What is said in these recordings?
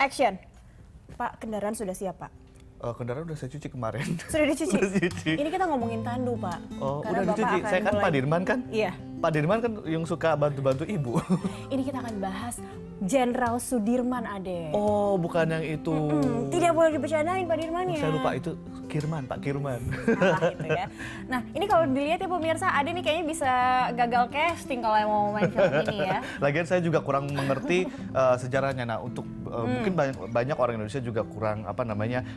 Action. Pak, kendaraan sudah siap, Pak? Kendaraan udah saya cuci kemarin. Sudah dicuci? Udah dicuci. Ini kita ngomongin tandu, Pak. Oh, Karena udah Bapak dicuci. akan Saya kan mulai- Pak Dirman kan? Iya. Pak Dirman kan yang suka bantu-bantu ibu. Ini kita akan bahas Jenderal Sudirman, Ade. Oh, bukan yang itu. Tidak boleh dibercandain Pak Dirman ya. Saya lupa itu Kirman, Pak Kirman. Salah itu ya. Nah, ini kalau dilihat ya pemirsa, Ade nih kayaknya bisa gagal casting kalau yang mau main film ini ya. Lagian saya juga kurang mengerti sejarahnya. Nah, untuk mungkin banyak orang Indonesia juga kurang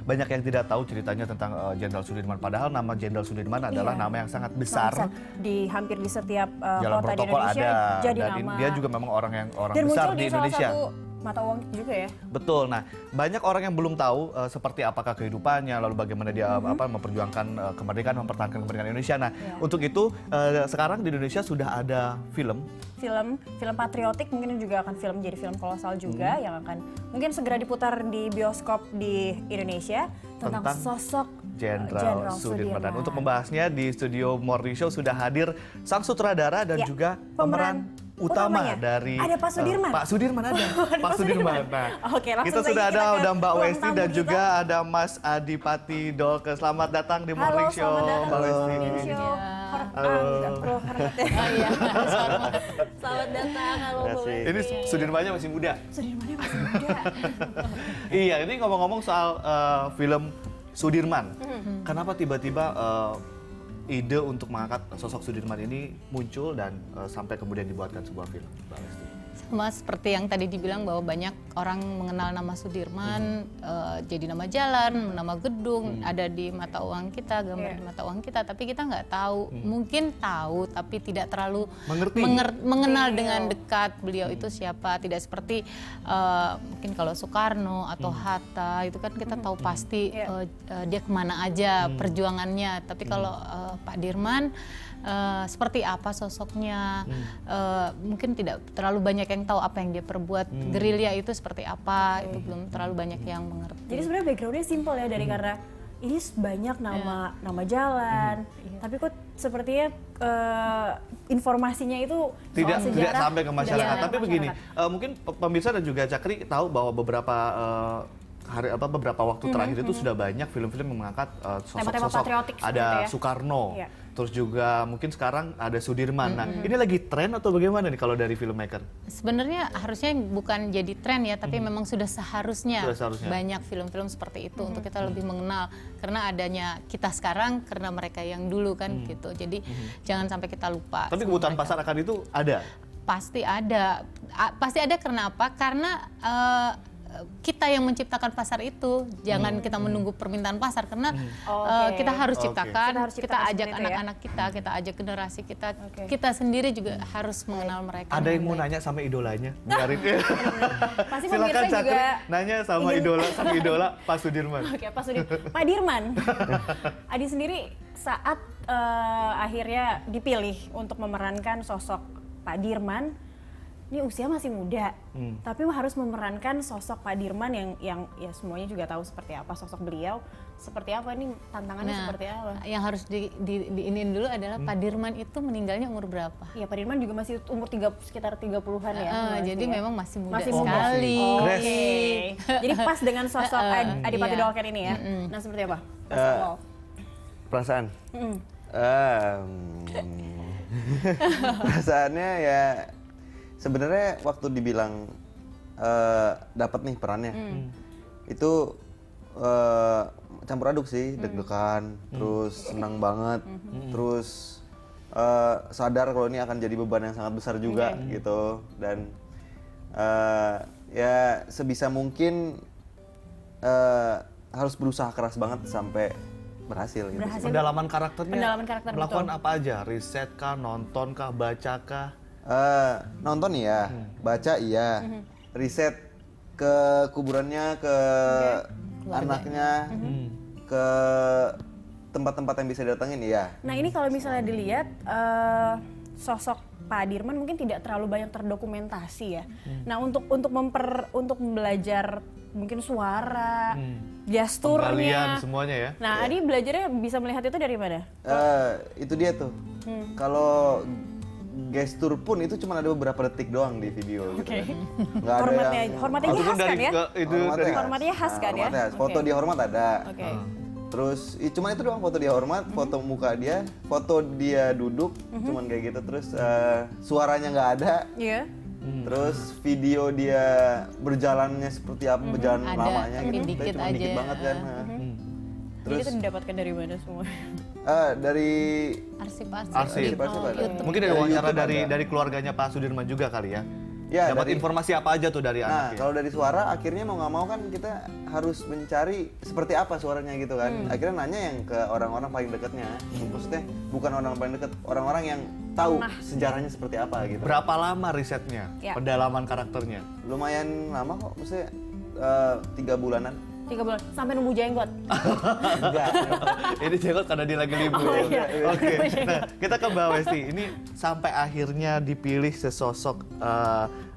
banyak yang tidak tahu ceritanya tentang Jenderal Sudirman. Padahal nama Jenderal Sudirman adalah Iya. nama yang sangat besar. Di hampir di setiap Jalan kota di protokol Indonesia ada. jadi Dan nama. dia juga memang orang Dan besar muncul di di salah Indonesia. satu mata uang juga ya. Betul. Nah, banyak orang yang belum tahu seperti apakah kehidupannya, lalu bagaimana dia memperjuangkan kemerdekaan, mempertahankan kemerdekaan Indonesia. Nah, untuk itu sekarang di Indonesia sudah ada film. Film patriotik mungkin juga akan jadi film kolosal juga yang akan mungkin segera diputar di bioskop di Indonesia tentang sosok Jenderal Sudirman. Dan untuk membahasnya di studio Morning Show sudah hadir sang sutradara dan Ya, juga pemeran utama utamanya. dari Ada Pak Sudirman. Pak Sudirman ada. Pak Sudirman. Nah, Oke, langsung kita saja sudah kita ke ada Mbak ruang Westi tamu dan kita. juga ada Mas Adipati Dolke. Selamat datang di Halo, Morning Show. selamat datang Mbak di Westi. Morning Show. Halo. Iya, selamat datang. Halo Bu Terima kasih. Westi. Ini Sudirmannya masih muda. Sudirmannya masih muda. Iya, ini ngomong-ngomong soal film Sudirman. Kenapa tiba-tiba ide untuk mengangkat sosok Sudirman ini muncul dan sampai kemudian dibuatkan sebuah film, Mbak Lesti? Sama seperti yang tadi dibilang bahwa banyak orang mengenal nama Sudirman, jadi nama jalan, nama gedung, ada di mata uang kita, gambar di mata uang kita, tapi kita nggak tahu, mungkin tahu tapi tidak terlalu Mengerti. mengenal dengan dekat beliau itu siapa. Tidak seperti mungkin kalau Soekarno atau Hatta itu kan kita tahu pasti dia kemana aja perjuangannya, tapi kalau Pak Dirman seperti apa sosoknya, mungkin tidak terlalu banyak yang tahu apa yang dia perbuat. Gerilya itu seperti apa, itu belum terlalu banyak yang mengerti. Jadi sebenarnya backgroundnya simpel ya dari karena ini banyak nama jalan, tapi kok sepertinya informasinya itu Tidak soal sejarah sampai ke masyarakat. tidak Tapi sampai ke begini, masyarakat. mungkin pemirsa dan juga Cakri tahu bahwa beberapa waktu terakhir itu sudah banyak film-film yang mengangkat Tema-tema sosok-sosok. patriotik seperti Ada itu ya. Soekarno, Iya. terus juga mungkin sekarang ada Sudirman. Nah, ini lagi tren atau bagaimana nih kalau dari filmmaker? Sebenarnya harusnya bukan jadi tren ya, tapi memang sudah seharusnya, Sudah seharusnya. banyak film-film seperti itu untuk kita lebih mengenal, karena adanya kita sekarang karena mereka yang dulu kan gitu. Jadi jangan sampai kita lupa. Tapi sama kebutuhan mereka. pasar akan itu ada. Pasti ada. Pasti ada. Kenapa? Karena kita yang menciptakan pasar itu. Jangan kita menunggu permintaan pasar, karena kita harus Oke. ciptakan, Kita harus kita ciptakan ajak seperti itu ya. anak-anak kita ajak generasi kita, kita sendiri juga harus mengenal mereka. Ada yang mau dengan baik. nanya sama idolanya? Biarin. Pasti Silakan pemirsa Cakri juga nanya sama ingin- idola Pak Sudirman. Oke, Pak Dirman. Adi sendiri saat akhirnya dipilih untuk memerankan sosok Pak Dirman, ini usia masih muda, tapi harus memerankan sosok Pak Dirman yang ya semuanya juga tahu seperti apa sosok beliau, seperti apa ini tantangannya seperti apa? Yang harus diinin dulu adalah Pak Dirman itu meninggalnya umur berapa? Ya Pak Dirman juga masih umur sekitar 30-an ya. Jadi masih ya. memang masih muda Masih muda. sekali. Oke. Jadi pas dengan sosok Adipati iya. Dolken ini ya. Nah, seperti apa? Pas awal. Perasaan? Perasaannya ya sebenarnya waktu dibilang dapat nih perannya, itu campur aduk sih, deg-degan, terus senang banget, terus sadar kalau ini akan jadi beban yang sangat besar juga gitu, dan ya sebisa mungkin harus berusaha keras banget sampai berhasil gitu. Berhasil. Pendalaman karakternya Pendalaman karakter, melakukan betul. apa aja? Riset kah, nonton kah, baca kah? Nonton iya, baca iya, riset ke kuburannya, ke anaknya, ke tempat-tempat yang bisa didatengin iya. Nah, ini kalau misalnya dilihat sosok Pak Dirman mungkin tidak terlalu banyak terdokumentasi ya. Nah, untuk belajar mungkin suara, gesturnya. Penggalian semuanya ya. Nah, Adi belajarnya bisa melihat itu dari mana? Itu dia tuh. Kalau gestur pun itu cuma ada beberapa detik doang di video gitu kan. Nggak ada Hormatnya Itu pun khas kan ya? itu hormatnya dari khas. Hormatnya khas kan ya? Hormatnya khas. Foto Oke. dia hormat ada. Oke. Terus cuma itu doang, foto dia hormat, foto muka dia, foto dia duduk, cuman kayak gitu. Terus suaranya nggak ada. Iya. Terus video dia berjalannya seperti apa, berjalan Ada, lamanya tapi gitu. dikit Cuma dikit aja. banget kan. Jadi itu didapatkan dari mana semua? Dari Arsip-arsip Arsip. di ada. YouTube. Mungkin ada wawancara YouTube ada. dari keluarganya Pak Sudirman juga kali ya. Ya, Dapat dari- informasi apa aja tuh dari Nah, anaknya? kalau dari suara akhirnya mau nggak mau kan kita harus mencari seperti apa suaranya gitu kan. Akhirnya nanya yang ke orang-orang paling dekatnya. Maksudnya bukan orang paling dekat, orang-orang yang tahu sejarahnya seperti apa gitu. Berapa lama risetnya? Ya. Pendalaman karakternya? Lumayan lama kok, maksudnya 3 bulanan. 3 bulan sampai nunggu jenggot. Enggak. Ini jenggot karena dia lagi libur. Oh, iya. Oke. Nah, kita ke Mbak Westi. Ini sampai akhirnya dipilih sesosok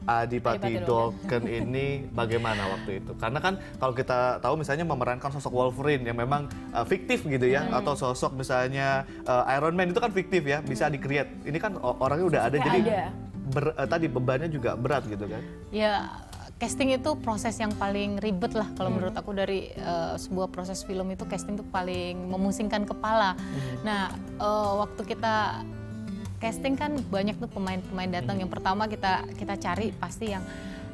Adipati Adipati Dolken ini bagaimana waktu itu? Karena kan kalau kita tahu misalnya memerankan sosok Wolverine yang memang fiktif gitu ya, atau sosok misalnya Iron Man itu kan fiktif ya, bisa di-create. Ini kan orangnya udah ada, Sosoknya jadi ada. tadi bebannya juga berat gitu kan? Ya, casting itu proses yang paling ribet lah kalau menurut aku dari sebuah proses film itu casting itu paling memusingkan kepala. Nah, waktu kita casting kan banyak tuh pemain-pemain datang. Yang pertama kita cari pasti yang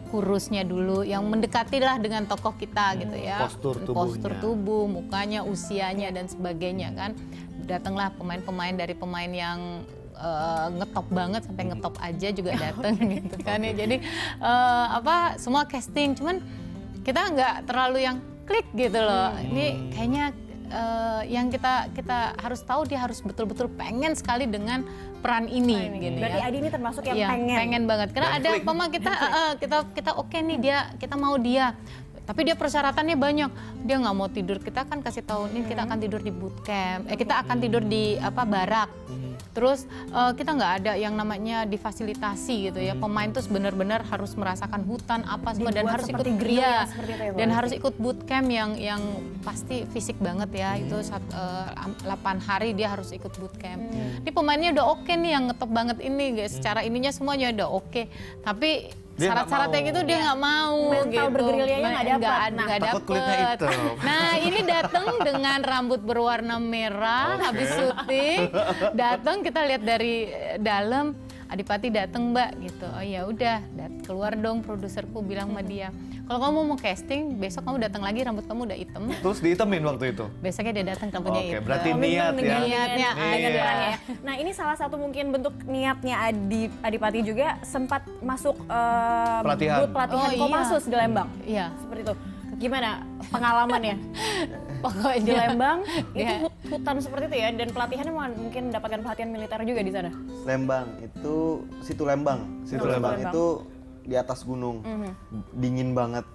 kurusnya dulu, yang mendekati lah dengan tokoh kita gitu ya. Postur tubuhnya. Postur tubuh, mukanya, usianya dan sebagainya kan. Datanglah pemain-pemain dari pemain yang ngetop banget sampai ngetop aja juga datang gitu kan ya. Jadi semua casting, cuman kita nggak terlalu yang klik gitu loh. Ini kayaknya yang kita harus tahu dia harus betul-betul pengen sekali dengan peran ini gitu Berarti ya. Adi ini termasuk yang Iya, pengen. banget karena Dan ada klik. pemain kita oke nih kita mau dia, tapi dia persyaratannya banyak. Dia nggak mau tidur, kita kan kasih tahu nih kita akan tidur di bootcamp, kita akan tidur di barak. Terus kita nggak ada yang namanya difasilitasi gitu ya. Pemain tuh benar-benar harus merasakan hutan apa semua dan Dibuat harus ikut seperti grill ya, ya, seperti itu ya, Bu dan Lesti? harus ikut bootcamp yang pasti fisik banget ya. Itu 8 hari dia harus ikut bootcamp. Ini pemainnya udah oke nih, yang ngetop banget ini guys. Secara ininya semuanya udah oke, tapi Dia nggak syarat-syaratnya mau. gitu dia nggak mau. Mental gitu. bergerilyanya nggak dapat. Nggak Takut kulitnya dapet. hitam. Nah ini datang dengan rambut berwarna merah, habis syuting, datang kita lihat dari dalam, Adipati datang Mbak gitu. Oh ya udah, keluar dong produserku bilang sama dia, kalau kamu mau casting besok kamu datang lagi rambut kamu udah hitam. Terus ditemin waktu itu? Besoknya dia datang rambutnya Oke, hitam. berarti Komitmen niat dengan- ya. Niatnya dengan ada. perannya ya. Nah ini salah satu mungkin bentuk niatnya Adipati juga sempat masuk Pelatihan. booth pelatihan Oh, iya. Kopassus di Lembang. Iya. Seperti itu. Gimana pengalamannya Pokoknya di Lembang? Itu Iya. hutan seperti itu ya, dan pelatihannya mungkin mendapatkan pelatihan militer juga di sana. Lembang itu situ Lembang. Situ Lembang. Itu di atas gunung, dingin banget.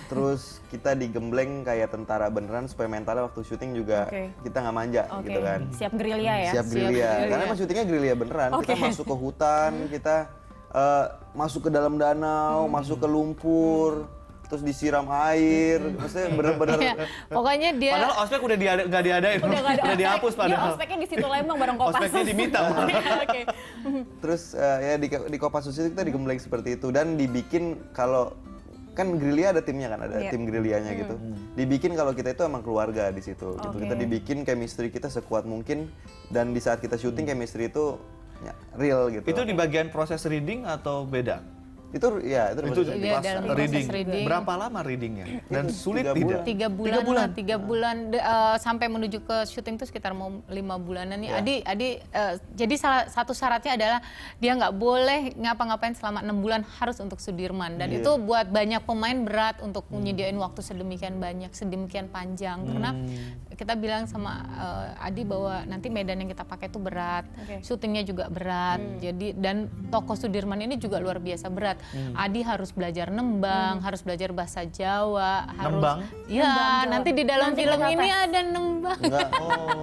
Terus kita digembleng kayak tentara beneran supaya mentalnya waktu syuting juga Oke. kita nggak manja Oke. gitu kan. Siap gerilya ya. Siap gerilya. gerilya. Karena emang syutingnya gerilya beneran. Oke. Kita masuk ke hutan, kita masuk ke dalam danau, masuk ke lumpur, terus disiram air. Maksudnya bener-bener Iya, pokoknya dia Padahal ospek udah nggak diadain, Udah nggak ada udah ospek. dihapus Dia padahal. ospeknya di situ Lembang bareng Kopassus. Ospeknya diminta. Oke. terus ya di Kopassus itu kita digembleng seperti itu dan dibikin kalau kan gerilya ada timnya kan, ada Iya. tim gerilyanya gitu. Dibikin kalau kita itu emang keluarga di situ gitu. Oke. Kita dibikin chemistry kita sekuat mungkin dan di saat kita syuting chemistry itu ya, real gitu. Itu di bagian proses reading atau beda? Itu ya itu, Itu proses Iya, pas- dalam proses reading. Berapa lama readingnya? Dan Itu sulit 3 tidak? bulan. 3 bulan sampai menuju ke syuting itu sekitar mau 5 bulanan ya. Adi jadi salah satu syaratnya adalah dia nggak boleh ngapa-ngapain selama 6 bulan, harus untuk Sudirman, dan itu buat banyak pemain berat untuk menyediain waktu sedemikian banyak, sedemikian panjang karena kita bilang sama Adi bahwa nanti medan yang kita pakai itu berat, Oke. syutingnya juga berat. Jadi dan tokoh Sudirman ini juga luar biasa berat. Adi harus belajar nembang, harus belajar bahasa Jawa, harus Nembang? ya Nembang Jawa. nanti di dalam Nanti film kita ini tes. ada nembang.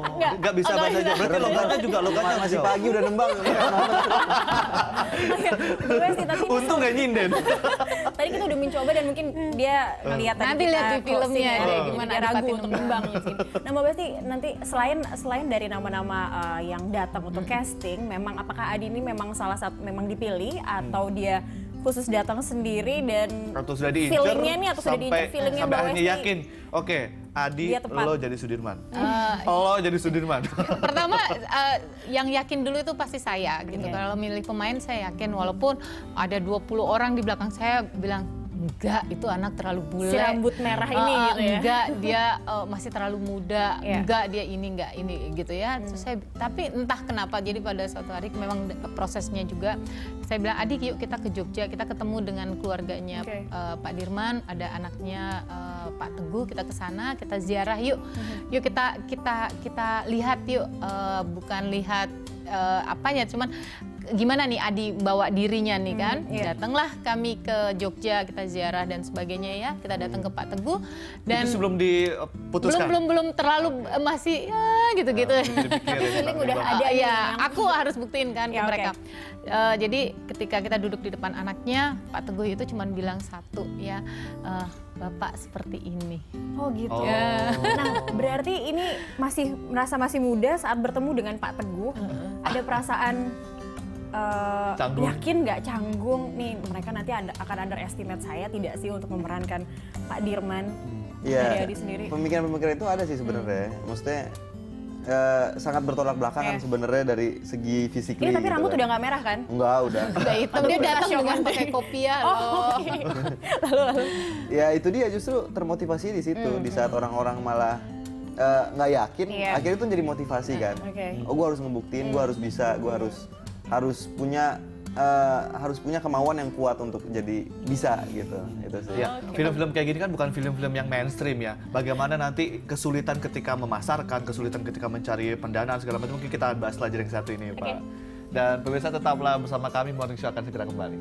Enggak. Nggak bisa bahasa Jawa. Berarti logatnya juga logatnya Masih Jawa. pagi udah nembang. Bu Besti, tapi ini Untung nggak nyinden. tadi kita udah mencoba dan mungkin dia ngelihat tadi Nanti kita lihat di filmnya closing ya, deh, jadi gimana dia ragu Adipati untuk nembang. nembang di sini. Nah Mbak Besti, nanti selain dari nama-nama yang datang untuk casting, memang apakah Adi ini memang salah satu memang dipilih atau dia khusus datang sendiri dan Atau sudah diincer feelingnya nih atau sudah diincer feelingnya sampai Mbak akhirnya Besti? yakin. Oke, Adi Dia tepat. lo jadi Sudirman. Lo jadi Sudirman. Pertama yang yakin dulu itu pasti saya gitu. Iya. Kalau milih pemain saya yakin walaupun ada 20 orang di belakang saya bilang enggak itu anak terlalu bule. Si rambut merah ini gitu ya. Enggak dia masih terlalu muda. Iya. Enggak dia enggak ini gitu ya. Terus saya tapi entah kenapa jadi pada suatu hari memang prosesnya juga saya bilang Adi yuk kita ke Jogja, kita ketemu dengan keluarganya Oke. Pak Dirman, ada anaknya Pak Teguh, kita ke sana, kita ziarah yuk. Yuk kita lihat yuk, bukan lihat apanya, cuman gimana nih Adi bawa dirinya nih kan. iya. Datanglah kami ke Jogja, kita ziarah dan sebagainya ya. Kita datang ke Pak Teguh dan Itu sebelum diputuskan. belum terlalu masih ya gitu-gitu. Feeling udah ada nih ya, yang- aku harus buktiin kan ke Ya, oke. mereka. Jadi ketika kita duduk di depan anaknya, Pak Teguh itu cuma bilang satu ya, Bapak seperti ini. Oh gitu. Oh. Nah berarti ini masih merasa masih muda saat bertemu dengan Pak Teguh. Ada perasaan Canggung. yakin nggak canggung nih mereka nanti akan underestimate saya tidak sih untuk memerankan Pak Dirman dari Iya. Adi sendiri. Pemikiran-pemikiran itu ada sih sebenarnya. Maksudnya sangat bertolak belakang kan Iya. sebenarnya dari segi fisik. Ini tapi rambut udah nggak merah kan? Enggak, udah. Udah hitam dia datang dengan pakai kopiah loh. Oke. lalu. Ya itu dia justru termotivasi di situ di saat orang-orang malah nggak yakin, Iya. akhirnya itu jadi motivasi kan. Oke. Oh gue harus ngebuktiin, gue harus bisa, gue harus punya kemauan yang kuat untuk jadi bisa gitu. Itu sih. Ya, film-film kayak gini kan bukan film-film yang mainstream ya. Bagaimana nanti kesulitan ketika memasarkan, kesulitan ketika mencari pendanaan segala macam mungkin kita bahas lagi yang satu ini, Pak. Dan pemirsa tetaplah bersama kami, Morning Show akan segera kembali.